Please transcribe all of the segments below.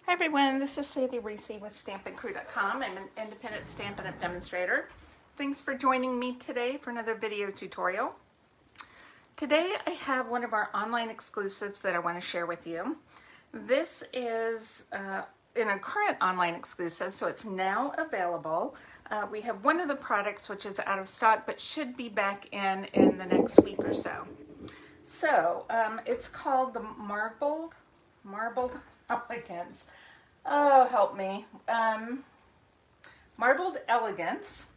Hi everyone, this is Sandy Reese with StampinCrew.com. I'm an independent Stampin' Up! Demonstrator. Thanks for joining me today for another video tutorial. Today I have one of our online exclusives that I want to share with you. This is in a current online exclusive, so it's now available. We have one of the products which is out of stock but should be back in the next week or so. So it's called the Marbled Elegance. Oh, help me. Marbled Elegance.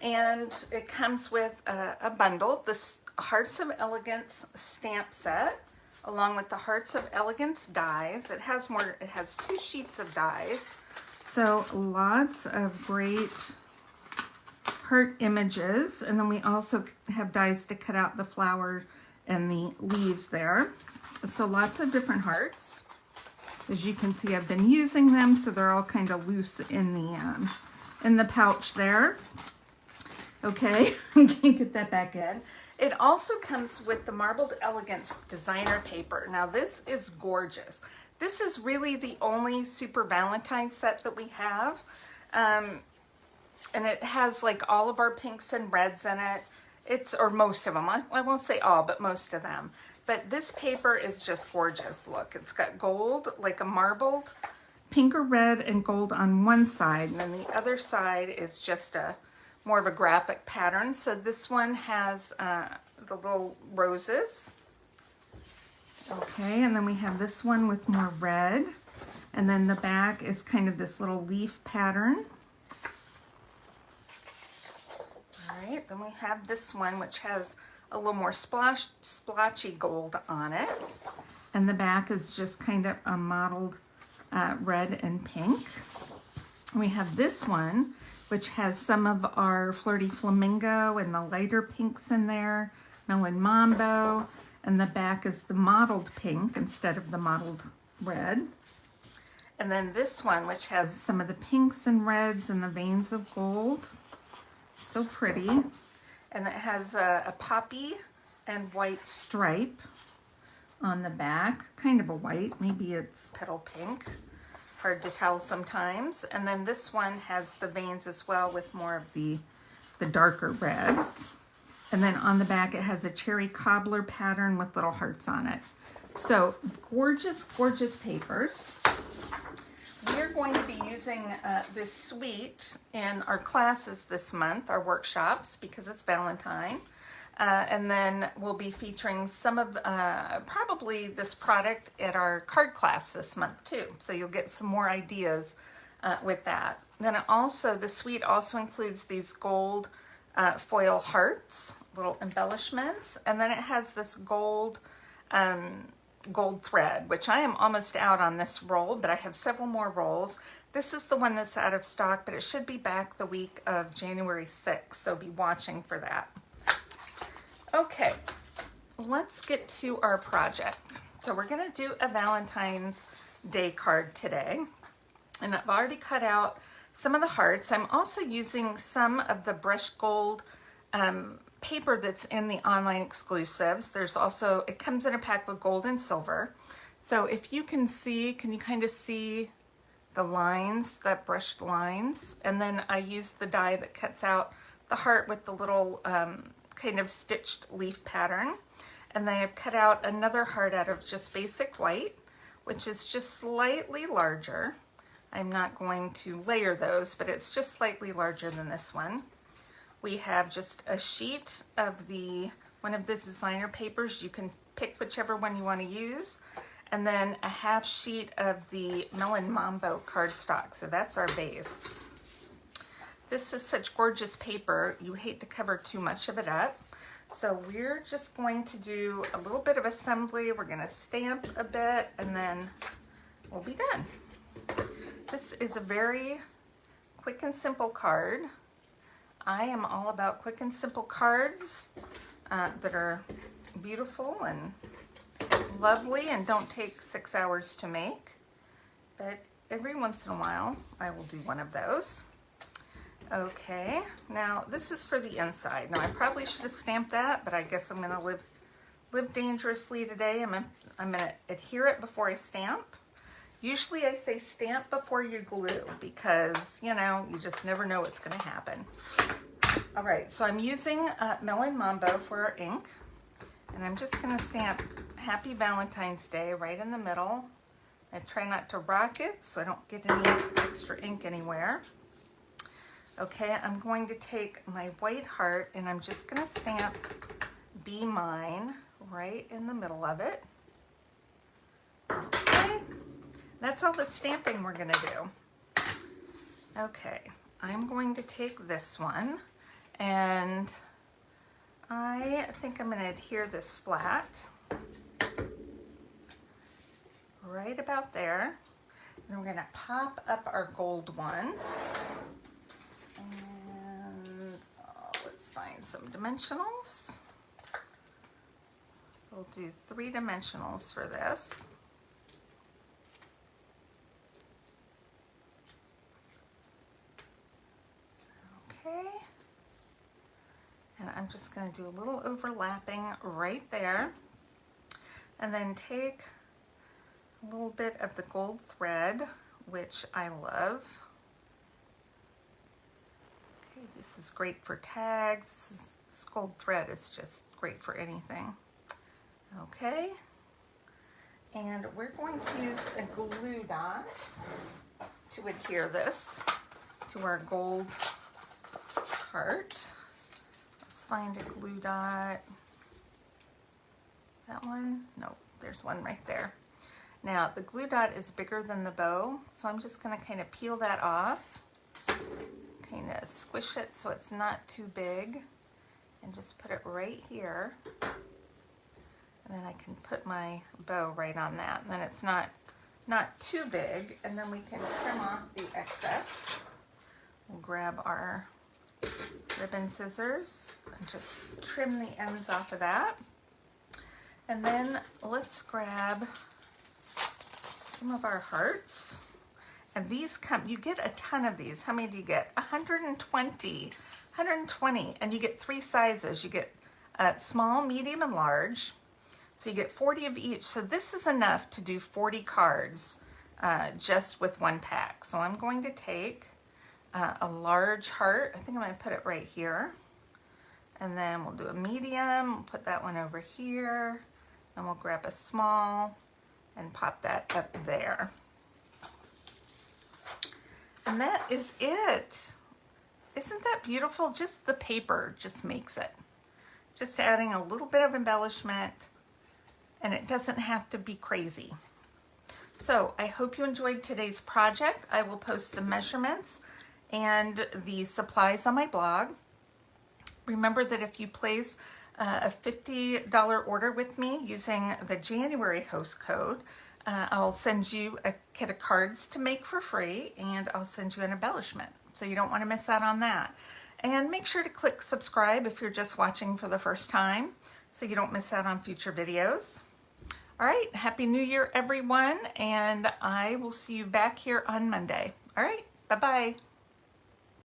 And it comes with a bundle, this Hearts of Elegance stamp set, along with the Hearts of Elegance dies. It has 2 sheets of dies. So lots of great heart images. And then we also have dies to cut out the flower and the leaves there. So lots of different hearts. As you can see, I've been using them, so they're all kind of loose in the pouch there. Okay, I can't get that back in. It also comes with the Marbled Elegance designer paper. Now this is gorgeous. This is really the only Super Valentine set that we have. And it has like all of our pinks and reds in it. Or most of them. I won't say all, but most of them. But this paper is just gorgeous. Look, it's got gold, like a marbled pink or red and gold on one side. And then the other side is just more of a graphic pattern. So this one has the little roses. Okay, and then we have this one with more red. And then the back is kind of this little leaf pattern. All right, then we have this one which has a little more splotchy gold on it. And the back is just kind of a mottled red and pink. We have this one, which has some of our Flirty Flamingo and the lighter pinks in there, Melon Mambo, and the back is the mottled pink instead of the mottled red. And then this one, which has some of the pinks and reds and the veins of gold. So pretty. And it has a poppy and white stripe on the back, kind of a white, maybe it's petal pink, hard to tell sometimes. And then this one has the veins as well with more of the darker reds. And then on the back it has a cherry cobbler pattern with little hearts on it. So gorgeous, gorgeous papers. We're going to be using this suite in our classes this month, our workshops, because it's Valentine. And then we'll be featuring some of, probably this product at our card class this month too. So you'll get some more ideas with that. Then also, the suite also includes these gold foil hearts, little embellishments. And then it has this gold thread, which I am almost out on this roll, but I have several more rolls. This is the one that's out of stock, but it should be back the week of January 6th, so be watching for that. Okay, let's get to our project. So we're going to do a Valentine's Day card today, and I've already cut out some of the hearts. I'm also using some of the brushed gold paper that's in the online exclusives. There's also, it comes in a pack with gold and silver. So if you can see, can you kind of see the lines, that brushed lines? And then I use the die that cuts out the heart with the little kind of stitched leaf pattern. And then I've cut out another heart out of just basic white, which is just slightly larger. I'm not going to layer those, but it's just slightly larger than this one. We have just a sheet of one of the designer papers. You can pick whichever one you want to use. And then a half sheet of the Melon Mambo cardstock. So that's our base. This is such gorgeous paper. You hate to cover too much of it up. So we're just going to do a little bit of assembly. We're going to stamp a bit and then we'll be done. This is a very quick and simple card. I am all about quick and simple cards that are beautiful and lovely and don't take 6 hours to make. But every once in a while, I will do one of those. Okay, now this is for the inside. Now I probably should have stamped that, but I guess I'm going to live dangerously today. I'm going to adhere it before I stamp. Usually I say stamp before you glue because, you know, you just never know what's going to happen. All right, so I'm using Melon Mambo for our ink, and I'm just going to stamp Happy Valentine's Day right in the middle. I try not to rock it so I don't get any extra ink anywhere. Okay, I'm going to take my white heart and I'm just going to stamp Be Mine right in the middle of it. Okay, that's all the stamping we're going to do. Okay, I'm going to take this one and I think I'm going to adhere this flat right about there. Then we're going to pop up our gold one. And let's find some dimensionals. So we'll do 3 dimensionals for this. Okay. And I'm just going to do a little overlapping right there. And then take a little bit of the gold thread, which I love. Okay, this is great for tags. This gold thread is just great for anything. Okay, and we're going to use a glue dot to adhere this to our gold heart. Let's find a glue dot. That one? No, there's one right there. Now, the glue dot is bigger than the bow, so I'm just going to kind of peel that off, kind of squish it so it's not too big, and just put it right here. And then I can put my bow right on that. And then it's not too big, and then we can trim off the excess. We'll grab our ribbon scissors and just trim the ends off of that. And then let's grab some of our hearts. And these come, you get a ton of these. How many do you get? 120. And you get 3 sizes. You get small, medium, and large. So you get 40 of each. So this is enough to do 40 cards just with one pack. So I'm going to take a large heart. I think I'm going to put it right here. And then we'll do a medium, put that one over here. And we'll grab a small and pop that up there. And that is it. Isn't that beautiful? Just the paper just makes it. Just adding a little bit of embellishment, and it doesn't have to be crazy. So I hope you enjoyed today's project. I will post the measurements and the supplies on my blog. Remember that if you place a $50 order with me using the January host code, I'll send you a kit of cards to make for free, and I'll send you an embellishment. So you don't want to miss out on that. And make sure to click subscribe if you're just watching for the first time, so you don't miss out on future videos. All right, Happy New Year, everyone, and I will see you back here on Monday. All right, bye-bye.